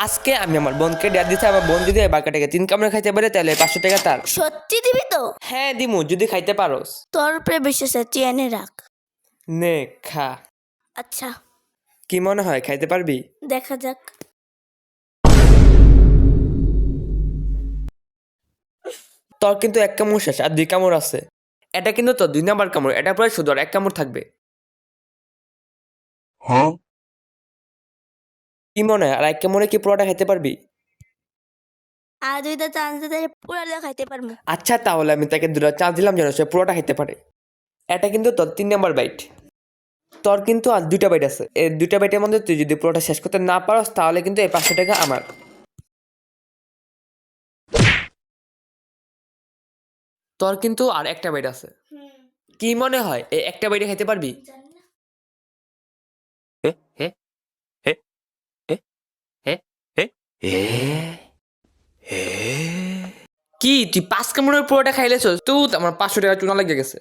আজকে আমি আমার বোনকে ডেট দিতে, আমার বোন যদি বাঁকাটাকে 3 কামড়ে খাইতে পারে তাহলে 500 টাকা তার। সত্যি দিবি তো? হ্যাঁ দিমু, যদি খাইতে পারোস। তোর উপরে বিশ্বাস আছে, তুই এনে রাখ। নে খা। আচ্ছা, কি মনে হয় খাইতে পারবি? দেখা যাক। তোর কিন্তু 1 কামড় শেষ, আর 2 কামড় আছে। এটা কিন্তু তোর 2 নাম্বার কামড়, এটা প্রায় শুধু আর 1 কামড় থাকবে। কি মনে হয় আর 1 কামড়ে কি পুরোটা খাইতে পারবি? আর দুইটা চান্স দিতে পুরো খাইতে পারবো। আচ্ছা তাহলে আমি তাকে 2টা চান্স দিলাম যেন সে পুরোটা খাইতে পারে। এটা কিন্তু তোর 3 নাম্বার বাইট। তোর কিন্তু আর 2টা বাইট আছে, এই 2টা বাইটের মধ্যে তুই যদি পুরোটা শেষ করতে না পারস তাহলে কিন্তু এই 500 টাকা আমার। তোর কিন্তু আর একটা বাইট আছে। কি মনে হয় এই একটা বাইটে খাইতে পারবি? কি তুই 5 কামড়ের পুরোটা খাইলেছস? তুই আমার 500 টাকা চুনা লেগে গেছে।